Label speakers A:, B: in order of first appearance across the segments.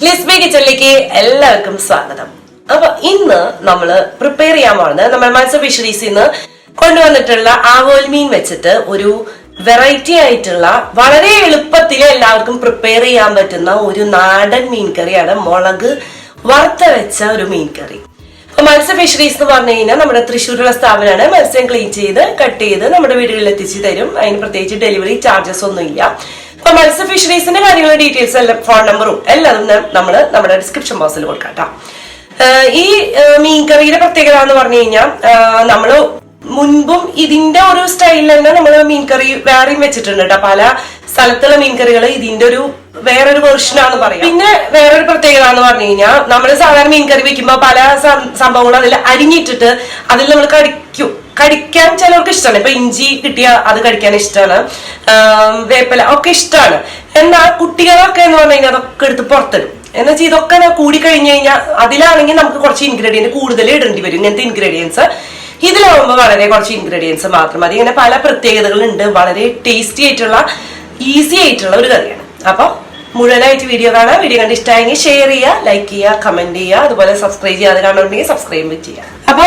A: Lizbee kitchenlekku ellarkum swagatham. Appo innu nammal prepare cheyan povunnathu nammal MATHSYA fisheries innu konduvannittilla Avoli Meen vechittu oru variety aayittulla valare eluppathil ellarkum prepare cheyan pattunna oru Naadan meen curryയാണ് മുളക് വറുത്ത വെച്ച ഒരു മീൻ കറി. MATHSYA fisheries എന്ന് പറഞ്ഞു കഴിഞ്ഞാൽ നമ്മുടെ തൃശ്ശൂരുള്ള സ്ഥാപനമാണ്. മത്സ്യം ക്ലീൻ ചെയ്ത് കട്ട് ചെയ്ത് നമ്മുടെ വീടുകളിൽ എത്തിച്ചു തരും. അതിന് പ്രത്യേകിച്ച് ഡെലിവറി ചാർജസ് ഒന്നും ഇല്ല. അപ്പൊ MATHSYA fisheries-ന്റെ കാര്യങ്ങളുടെ ഡീറ്റെയിൽസ് എല്ലാം ഫോൺ നമ്പറും എല്ലാം നമ്മൾ നമ്മുടെ ഡിസ്ക്രിപ്ഷൻ ബോക്സിൽ കൊടുക്കാം കേട്ടോ. ഈ മീൻ കറിയുടെ പ്രത്യേകത എന്ന് പറഞ്ഞു കഴിഞ്ഞാൽ നമ്മള് മുൻപും ഇതിന്റെ ഒരു സ്റ്റൈലിൽ തന്നെ നമ്മൾ മീൻ കറി വേറെയും വെച്ചിട്ടുണ്ട് കേട്ടോ. പല സ്ഥലത്തുള്ള മീൻ കറികൾ ഇതിന്റെ ഒരു വേറൊരു വെർഷനാന്ന് പറയാം. പിന്നെ വേറൊരു പ്രത്യേകത എന്ന് പറഞ്ഞു കഴിഞ്ഞാൽ നമ്മൾ സാധാരണ മീൻ കറി വെക്കുമ്പോ പല സംഭവങ്ങളും അതിൽ അരിഞ്ഞിട്ടിട്ട് അതിൽ നമ്മൾ കടിക്കാൻ ചിലർക്ക് ഇഷ്ടമാണ്. ഇപ്പൊ ഇഞ്ചി കിട്ടിയ അത് കടിക്കാൻ ഇഷ്ടമാണ്, വേപ്പില ഒക്കെ ഇഷ്ടമാണ്. എന്നാൽ കുട്ടികളൊക്കെ എന്ന് പറഞ്ഞു കഴിഞ്ഞാൽ അതൊക്കെ എടുത്ത് പുറത്തിടും. എന്ന് വെച്ചാൽ ഇതൊക്കെ കൂടി കഴിഞ്ഞു കഴിഞ്ഞാൽ അതിലാണെങ്കിൽ നമുക്ക് കുറച്ച് ഇൻഗ്രീഡിയന്റ് കൂടുതൽ ഇടേണ്ടി വരും. ഇങ്ങനത്തെ ഇൻഗ്രീഡിയൻസ് ഇതിലാവുമ്പോൾ വളരെ കുറച്ച് ഇൻഗ്രീഡിയൻസ് മാത്രം മതി. ഇങ്ങനെ പല പ്രത്യേകതകളുണ്ട്. വളരെ ടേസ്റ്റി ആയിട്ടുള്ള ഈസി ആയിട്ടുള്ള ഒരു കറിയാണ്. അപ്പൊ മുഴുവനായിട്ട് വീഡിയോ കാണാം. വീഡിയോ കണ്ട് ഇഷ്ടമായെങ്കിൽ ഷെയർ ചെയ്യുക, ലൈക്ക് ചെയ്യുക, കമന്റ് ചെയ്യുക, അതുപോലെ സബ്സ്ക്രൈബ് ചെയ്യാതെ കാണുന്നുണ്ടെങ്കിൽ സബ്സ്ക്രൈബ് ചെയ്യുക. അപ്പൊ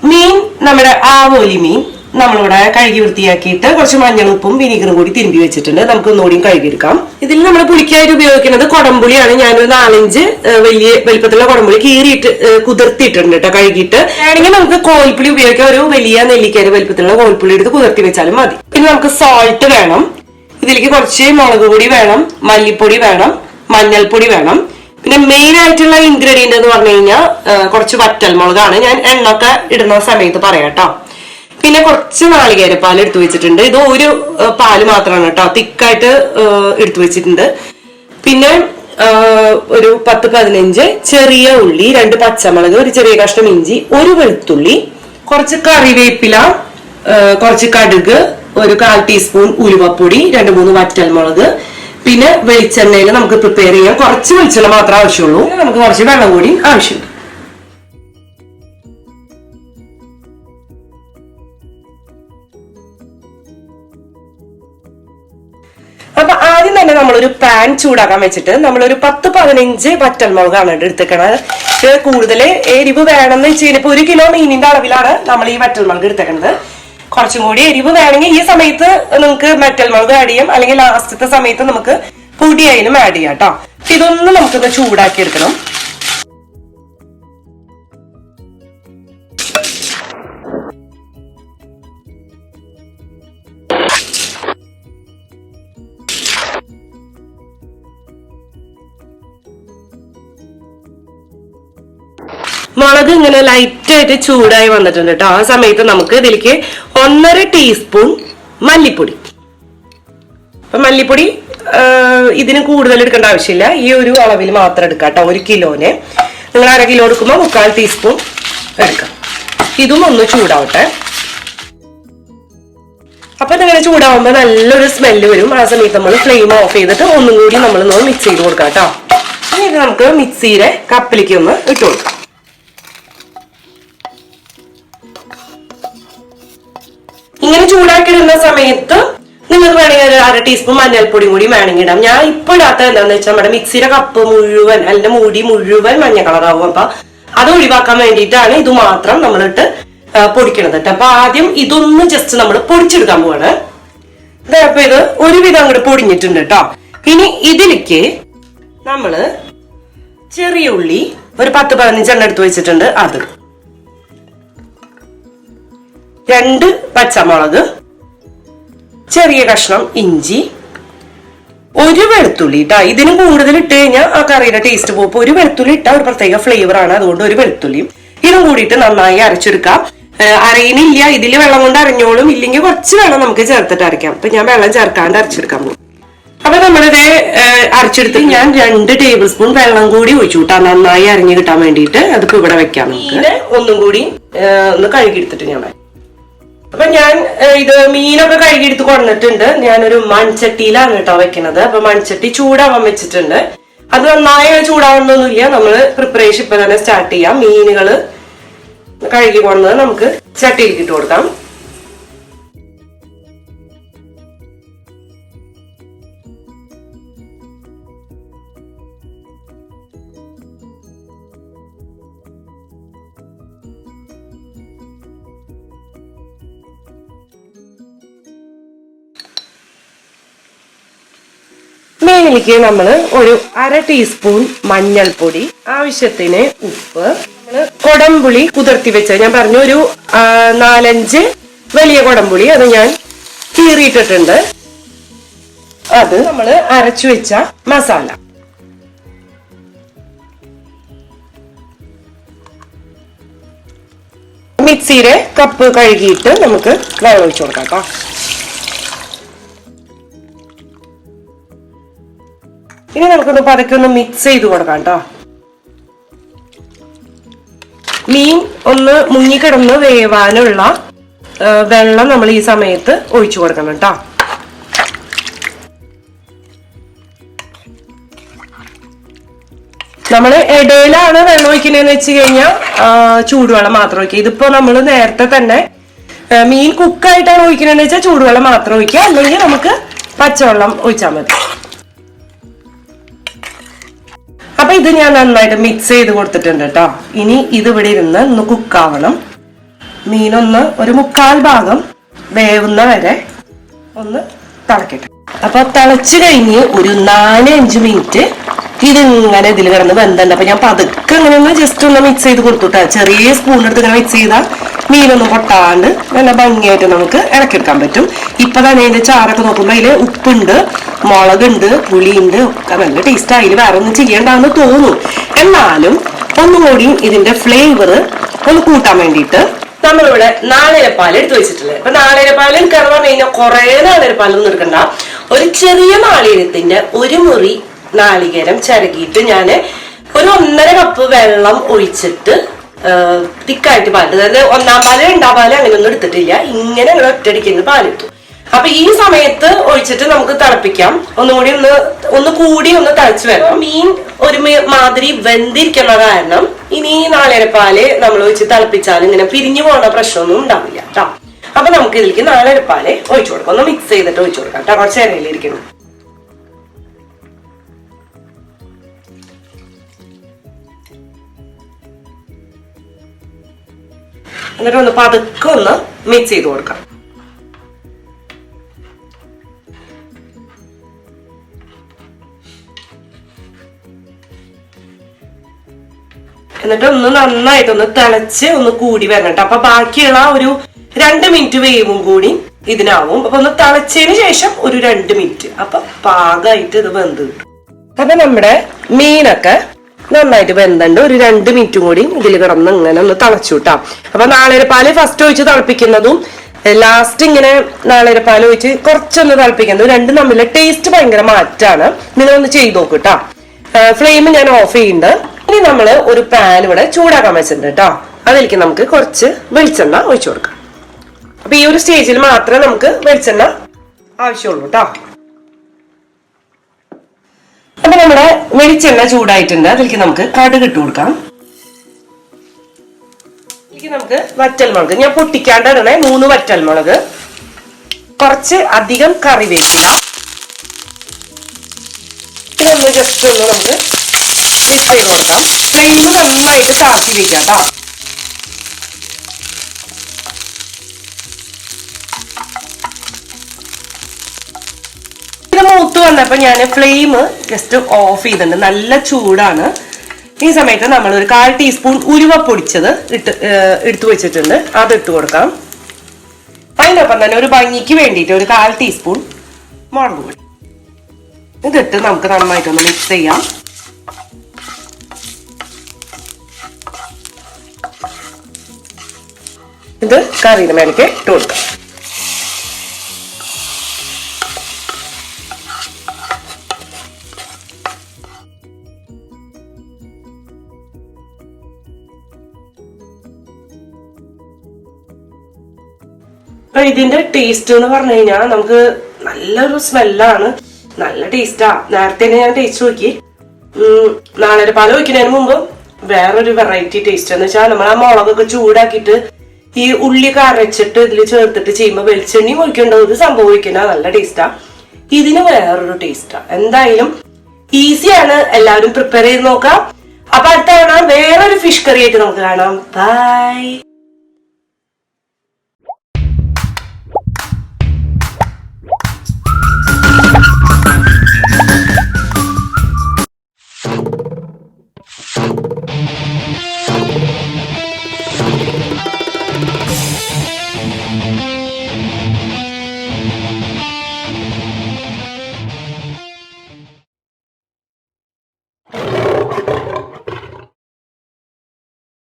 A: മീൻ, നമ്മുടെ ആവോലി മീൻ നമ്മളിവിടെ കഴുകി വൃത്തിയാക്കിയിട്ട് കുറച്ച് മഞ്ഞളും ഉപ്പും വിനീഗറും കൂടി തിരുമ്പി വെച്ചിട്ടുണ്ട്. നമുക്ക് ഒന്നുകൂടി കഴുകിയെടുക്കാം. ഇതിൽ നമ്മൾ പുളിക്കായിട്ട് ഉപയോഗിക്കുന്നത് കുടംപുളിയാണ്. ഞാനൊരു 4-5 വലിയ വലിപ്പത്തിലുള്ള കുടംപുളി കീറിയിട്ട് കുതിർത്തിയിട്ടുണ്ട് കേട്ടോ, കഴുകിയിട്ട്. ആണെങ്കിൽ നമുക്ക് കോൽപ്പുളി ഉപയോഗിക്കാം. ഒരു വലിയ നെല്ലിക്കയുടെ വലിപ്പത്തിലുള്ള കോൽപ്പുളി എടുത്ത് കുതിർത്തി വെച്ചാലും മതി. പിന്നെ നമുക്ക് സോൾട്ട് വേണം. ഇതിലേക്ക് കുറച്ച് മുളക് പൊടി വേണം, മല്ലിപ്പൊടി വേണം, മഞ്ഞൾപ്പൊടി വേണം. പിന്നെ മെയിൻ ആയിട്ടുള്ള ഇൻഗ്രീഡിയന്റ് എന്ന് പറഞ്ഞു കഴിഞ്ഞാൽ കുറച്ച് വറ്റൽ മുളകാണ്. ഞാൻ എണ്ണൊക്കെ ഇടുന്ന സമയത്ത് പറയാം കേട്ടോ. പിന്നെ കുറച്ച് നാളികേരപ്പാൽ എടുത്തു വെച്ചിട്ടുണ്ട്. ഇത് ഒരു പാല് മാത്രമാണ് കേട്ടോ, തിക്കായിട്ട് എടുത്തു വെച്ചിട്ടുണ്ട്. പിന്നെ ഒരു 10-15 ചെറിയ ഉള്ളി, 2 പച്ചമുളക്, ഒരു ചെറിയ കഷ്ണം ഇഞ്ചി, ഒരു വെളുത്തുള്ളി, കുറച്ച് കറിവേപ്പില, കുറച്ച് കടുക്, ഒരു 1/4 ടീസ്പൂൺ ഉലുവപ്പൊടി, 2-3 വറ്റൽമുളക്. പിന്നെ വെളിച്ചെണ്ണയിൽ നമുക്ക് പ്രിപ്പയർ ചെയ്യാം. കുറച്ച് വെളിച്ചെണ്ണ മാത്രമേ ആവശ്യമുള്ളൂ. നമുക്ക് കുറച്ച് വെള്ളം കൂടി ആവശ്യമുണ്ട്. അപ്പൊ ആദ്യം തന്നെ നമ്മളൊരു പാൻ ചൂടാക്കാൻ വെച്ചിട്ട് നമ്മളൊരു 10-15 വറ്റൽമുളകാണ് എടുത്തേക്കണത്. കൂടുതൽ എരിവ് വേണമെന്ന് വെച്ച് കഴിഞ്ഞാൽ 1 കിലോ മീനിന്റെ അളവിലാണ് നമ്മൾ ഈ വറ്റൽമുളക് എടുത്തേക്കണത്. കുറച്ചും കൂടി എരിവ് വേണമെങ്കിൽ ഈ സമയത്ത് നിങ്ങൾക്ക് വറ്റൽമുളക് ആഡ് ചെയ്യാം, അല്ലെങ്കിൽ ലാസ്റ്റത്തെ സമയത്ത് നമുക്ക് പൊടിയായാലും ആഡ് ചെയ്യാം കേട്ടോ. ഇതൊന്ന് നമുക്കൊന്ന് ചൂടാക്കി എടുക്കണം. മുളക് ഇങ്ങനെ ലൈറ്റ് ആയിട്ട് ചൂടായി വന്നിട്ടുണ്ട് കേട്ടോ. ആ സമയത്ത് നമുക്ക് ഇതിലേക്ക് 1.5 ടീസ്പൂൺ മല്ലിപ്പൊടി. അപ്പൊ മല്ലിപ്പൊടി ഇതിന് കൂടുതൽ എടുക്കേണ്ട ആവശ്യമില്ല, ഈ ഒരു അളവിൽ മാത്രം എടുക്കാം കേട്ടോ. 1 കിലോന് നിങ്ങൾ 1/2 കിലോ എടുക്കുമ്പോൾ 3/4 ടീസ്പൂൺ എടുക്കാം. ഇതും ഒന്ന് ചൂടാവട്ടെ. അപ്പൊ ഇതിങ്ങനെ ചൂടാവുമ്പോൾ നല്ലൊരു സ്മെല്ല് വരും. ആ സമയത്ത് നമ്മൾ ഫ്ലെയിം ഓഫ് ചെയ്തിട്ട് ഒന്നും കൂടി നമ്മളൊന്ന് മിക്സ് ചെയ്ത് കൊടുക്കാം കേട്ടോ. ഇനി ഇത് നമുക്ക് മിക്സിയുടെ കപ്പിലേക്ക് ഒന്ന് ഇട്ട് കൊടുക്കാം. ഇങ്ങനെ ചൂടാക്കിയിടുന്ന സമയത്ത് നിങ്ങൾക്ക് വേണമെങ്കിൽ 1/2 ടീസ്പൂൺ മഞ്ഞൾപ്പൊടി കൂടി വേണമെങ്കിൽ ഇടാം. ഞാൻ ഇപ്പൊ ഇടാത്ത എന്താണെന്ന് വെച്ചാൽ നമ്മുടെ മിക്സിയുടെ കപ്പ് മുഴുവൻ, അതിന്റെ മൂടി മുഴുവൻ മഞ്ഞ കളറാവും. അപ്പൊ അത് ഒഴിവാക്കാൻ വേണ്ടിയിട്ടാണ് ഇത് മാത്രം നമ്മളിട്ട് പൊടിക്കണത് കേട്ടോ. അപ്പൊ ആദ്യം ഇതൊന്ന് ജസ്റ്റ് നമ്മൾ പൊടിച്ചെടുക്കാൻ പോവാണ്. അപ്പൊ ഇത് ഒരുവിധം അങ്ങോട്ട് പൊടിഞ്ഞിട്ടുണ്ട് കേട്ടോ. ഇനി ഇതിലേക്ക് നമ്മള് ചെറിയ ഉള്ളി ഒരു 10-15 എടുത്ത് വെച്ചിട്ടുണ്ട്. അത് 2 പച്ചമുളക്, ചെറിയ കഷ്ണം ഇഞ്ചി, ഒരു വെളുത്തുള്ളി ഇട്ടാ. ഇതിന് കൂടുതൽ ഇട്ട് കഴിഞ്ഞാൽ ആ കറിയുടെ ടേസ്റ്റ് പോകും. ഒരു വെളുത്തുള്ളി ഇട്ടാ ഒരു പ്രത്യേക ഫ്ലേവർ ആണ്. അതുകൊണ്ട് ഒരു വെളുത്തുള്ളിയും ഇതും കൂടിയിട്ട് നന്നായി അരച്ചെടുക്കാം. അരയിനില്ല, ഇതിൽ വെള്ളം കൊണ്ട് അരഞ്ഞോളും. ഇല്ലെങ്കിൽ കുറച്ച് വെള്ളം നമുക്ക് ചേർത്തിട്ട് അരയ്ക്കാം. അപ്പൊ ഞാൻ വെള്ളം ചേർക്കാണ്ട് അരച്ചെടുക്കാൻ പോകും. അപ്പൊ നമ്മളിത് അരച്ചെടുത്ത് ഞാൻ 2 ടേബിൾ സ്പൂൺ വെള്ളം കൂടി ഒഴിച്ചു കൂട്ടാ, നന്നായി അരഞ്ഞു കിട്ടാൻ വേണ്ടിയിട്ട്. അതിപ്പോ ഇവിടെ വെക്കാം. നമുക്ക് ഒന്നും കൂടി ഒന്ന് കഴുകിയെടുത്തിട്ട് ഞാൻ അപ്പൊ ഞാൻ ഇത് മീനൊക്കെ കഴുകിയെടുത്ത് കൊണ്ടിട്ടുണ്ട്. ഞാനൊരു മൺചട്ടിയിലാണ് കേട്ടോ വെക്കുന്നത്. അപ്പൊ മൺചട്ടി ചൂടാവാൻ വെച്ചിട്ടുണ്ട്. അത് നന്നായി ചൂടാവുന്നൊന്നുമില്ല. നമ്മള് പ്രിപ്പറേഷൻ ഇപ്പൊ തന്നെ സ്റ്റാർട്ട് ചെയ്യാം. മീനുകള് കഴുകി കൊണ്ടത് നമുക്ക് ചട്ടിയിലേക്ക് ഇട്ട് കൊടുക്കാം. ഇതിലേക്ക് നമ്മൾ ഒരു 1/2 ടീസ്പൂൺ മഞ്ഞൾപ്പൊടി, ആവശ്യത്തിന് ഉപ്പ്, കൊടംപുളി കുതിർത്തി വെച്ച ഞാൻ പറഞ്ഞു ഒരു 4-5 വലിയ കൊടംപുളി, അത് ഞാൻ കീറിയിട്ടിട്ടുണ്ട്. അത് നമ്മൾ അരച്ചു വെച്ച മസാല, മിക്സിയുടെ കപ്പ് കഴുകിയിട്ട് നമുക്ക് വെള്ളം ഒഴിച്ചു കൊടുക്കാം കേട്ടോ. ഇനി നമുക്കൊന്ന് പതുക്കെ ഒന്ന് മിക്സ് ചെയ്ത് കൊടുക്കാം കേട്ടോ. മീൻ ഒന്ന് മുങ്ങിക്കിടന്ന് വേവാനുള്ള വെള്ളം നമ്മൾ ഈ സമയത്ത് ഒഴിച്ചു കൊടുക്കണം കേട്ടോ. നമ്മള് ഇടയിലാണ് വെള്ളം ഒഴിക്കണേന്ന് വെച്ച് കഴിഞ്ഞാൽ ചൂടുവെള്ളം മാത്രം ഒഴിക്കുക. ഇതിപ്പോ നമ്മൾ നേരത്തെ തന്നെ മീൻ കുക്കായിട്ടാണ് ഒഴിക്കണെന്ന് വെച്ചാൽ ചൂടുവെള്ളം മാത്രം ഒഴിക്കുക, അല്ലെങ്കിൽ നമുക്ക് പച്ചവെള്ളം ഒഴിച്ചാൽ മതി. അപ്പൊ ഇത് ഞാൻ നന്നായിട്ട് മിക്സ് ചെയ്ത് കൊടുത്തിട്ടുണ്ട് കേട്ടോ. ഇനി ഇത് ഇവിടെ ഇരുന്ന് ഒന്ന് കുക്കാവണം. മീനൊന്ന് ഒരു 1/4 ഭാഗം വേവുന്ന വരെ ഒന്ന് തിളക്കട്ടെ. അപ്പൊ തിളച്ചു കഴിഞ്ഞ് ഒരു 4-5 മിനിറ്റ് ഇതിങ്ങനെ ഇതിൽ കിടന്ന് വെന്തുണ്ട്. അപ്പൊ ഞാൻ പതുക്കെ ഇങ്ങനെ ഒന്ന് ജസ്റ്റ് ഒന്ന് മിക്സ് ചെയ്ത് കൊടുത്തുട്ടാ. ചെറിയ സ്പൂൺ എടുത്ത് ഇങ്ങനെ മിക്സ് ചെയ്താൽ മീനൊന്നും പൊട്ടാണ്ട് നല്ല ഭംഗിയായിട്ട് നമുക്ക് ഇളക്കിയെടുക്കാൻ പറ്റും. ഇപ്പൊ തന്നെ ഇതിന്റെ ചാറൊക്കെ നോക്കുമ്പോ അതില് ഉപ്പുണ്ട്, മുളകുണ്ട്, പുളിയുണ്ട്, ഒക്കെ നല്ല ടേസ്റ്റ്. അതിൽ വേറെ ഒന്നും ചെയ്യേണ്ടെന്ന് തോന്നും. എന്നാലും ഒന്നുകൂടി ഇതിന്റെ ഫ്ലേവർ ഒന്ന് കൂട്ടാൻ വേണ്ടിയിട്ട് നമ്മളിവിടെ നാളികേരപ്പാൽ എടുത്തു വെച്ചിട്ടുള്ളത്. അപ്പൊ നാളികേരപ്പാൽ എനിക്ക് പറഞ്ഞു കഴിഞ്ഞാൽ കുറെ നാളികേരപ്പാലൊന്നും എടുക്കണ്ട. ഒരു ചെറിയ നാളികേരത്തിന്റെ 1 മുറി നാളികേരം ചിരകിയിട്ട് ഞാൻ ഒരു 1.5 കപ്പ് വെള്ളം ഒഴിച്ചിട്ട് തിക്കായിട്ട് പാലിട്ട്, അതായത് 1-ാം പാല് 2-ാം പാല് അങ്ങനെയൊന്നും എടുത്തിട്ടില്ല, ഇങ്ങനെ ഒറ്റയടിക്കുന്ന പാലിട്ടു. അപ്പൊ ഈ സമയത്ത് ഒഴിച്ചിട്ട് നമുക്ക് തിളപ്പിക്കാം. ഒന്നുകൂടി ഒന്ന് കൂടി ഒന്ന് തിളച്ചു വരണം. മീൻ ഒരു മാതിരി വെന്തിരിക്കുന്ന കാരണം ഇനി നാളികേരപ്പാല് നമ്മൾ ഒഴിച്ച് തിളപ്പിച്ചാൽ ഇങ്ങനെ പിരിഞ്ഞു പോണ പ്രശ്നമൊന്നും ഉണ്ടാവില്ല കേട്ടോ. അപ്പൊ നമുക്ക് ഇതിലേക്ക് നാളികേരപ്പാല് ഒഴിച്ചു കൊടുക്കാം. ഒന്ന് മിക്സ് ചെയ്തിട്ട് ഒഴിച്ചു കൊടുക്കാം കേട്ടോ. കുറച്ച് ഇരയിലിരിക്കണം. എന്നിട്ട് ഒന്ന് പതുക്കെ ഒന്ന് മിക്സ് ചെയ്ത് കൊടുക്കാം. എന്നിട്ട് ഒന്ന് നന്നായിട്ടൊന്ന് തിളച്ച് ഒന്ന് കൂടി വരണം. അപ്പൊ ബാക്കിയുള്ള ഒരു 2 മിനിറ്റ് വേവും കൂടി ഇതിനാവും. അപ്പൊ ഒന്ന് തിളച്ചതിന് ശേഷം ഒരു 2 മിനിറ്റ്, അപ്പൊ പാകമായിട്ട് ഇത് വെന്ത് കിട്ടും. അപ്പൊ നമ്മുടെ മീനൊക്കെ നന്നായിട്ട് വെന്തുണ്ട്. ഒരു 2 മിനിറ്റും കൂടി ഇതിൽ കിടന്ന് ഇങ്ങനെ ഒന്ന് തിളച്ചു കിട്ടാം. അപ്പൊ നാളികേരപ്പാല് ഫസ്റ്റ് ഒഴിച്ച് തിളപ്പിക്കുന്നതും ലാസ്റ്റ് ഇങ്ങനെ നാളികേരപ്പാല് ഒഴിച്ച് കുറച്ചൊന്ന് തിളപ്പിക്കുന്നതും രണ്ടും തമ്മിലെ ടേസ്റ്റ് ഭയങ്കര മാറ്റാണ്. നിങ്ങളൊന്ന് ചെയ്ത് നോക്കൂ കേട്ടോ. ഫ്ലെയിം ഞാൻ ഓഫ് ചെയ്യുന്നുണ്ട്. ഇനി നമ്മള് ഒരു പാൻ ഇവിടെ ചൂടാക്കാൻ വെച്ചിട്ടുണ്ട് കേട്ടോ. അതിലേക്ക് നമുക്ക് കുറച്ച് വെളിച്ചെണ്ണ ഒഴിച്ചു കൊടുക്കാം. അപ്പൊ ഈ ഒരു സ്റ്റേജിൽ മാത്രമേ നമുക്ക് വെളിച്ചെണ്ണ ആവശ്യമുള്ളൂ കേട്ടോ. അപ്പൊ നമ്മുടെ വെളിച്ചെണ്ണ ചൂടായിട്ടുണ്ട്. അതിലേക്ക് നമുക്ക് കടുക് ഇട്ട് കൊടുക്കാം. ഇതിലേക്ക് നമുക്ക് വറ്റൽമുളക് ഞാൻ പൊട്ടിക്കാണ്ട് ഇടണേ. 3 വറ്റൽമുളക്, കുറച്ച് അധികം കറിവേപ്പില, ഇതൊന്ന് ജസ്റ്റ് ഒന്ന് നമുക്ക് മിക്സ് ചെയ്ത് കൊടുക്കാം. ഫ്ലെയിം നന്നായിട്ട് താഴ്ത്തി വെക്കാം കേട്ടോ. ഇത് മൂത്ത് വന്നപ്പോ ഞാൻ ഫ്ലെയിം ജസ്റ്റ് ഓഫ് ചെയ്തിട്ടുണ്ട്. നല്ല ചൂടാണ്. ഈ സമയത്ത് നമ്മൾ ഒരു 1/4 ടീസ്പൂൺ ഉലുവ പൊടിച്ചത് എടുത്തു വെച്ചിട്ടുണ്ട്. അത് ഇട്ട് കൊടുക്കാം. അതിനൊപ്പം തന്നെ ഒരു ഭംഗിക്ക് വേണ്ടിയിട്ട് ഒരു 1/4 ടീസ്പൂൺ മുളക് പൊടി ഇതിട്ട് നമുക്ക് നന്നായിട്ടൊന്ന് മിക്സ് ചെയ്യാം. ഇത് കറിയുടെ മേലേക്ക് ഇട്ട് കൊടുക്കാം. അപ്പൊ ഇതിന്റെ ടേസ്റ്റ് എന്ന് പറഞ്ഞു കഴിഞ്ഞാൽ നമുക്ക് നല്ലൊരു സ്മെല്ലാണ്, നല്ല ടേസ്റ്റാ. നേരത്തെ ഞാൻ ടേസ്റ്റ് നോക്കി. നാളികേരപ്പാൽ ഒഴിക്കുന്നതിന് മുമ്പ് വേറൊരു വെറൈറ്റി ടേസ്റ്റ് എന്ന് വെച്ചാൽ നമ്മൾ ആ മുളകൊക്കെ ചൂടാക്കിയിട്ട് ഈ ഉള്ളിയൊക്കെ അരച്ചിട്ട് ഇതിൽ ചേർത്തിട്ട് ചെയ്യുമ്പോൾ വെളിച്ചെണ്ണയും ഒഴിക്കേണ്ട ഒരു സംഭവം ഒഴിക്കുന്ന നല്ല ടേസ്റ്റാ. ഇതിന് വേറൊരു ടേസ്റ്റാ. എന്തായാലും ഈസിയാണ്, എല്ലാവരും പ്രിപ്പയർ ചെയ്ത് നോക്കാം. അപ്പൊ അടുത്ത കാണാം വേറൊരു ഫിഷ് കറി ആയിട്ട് നമുക്ക് കാണാം. ബൈ.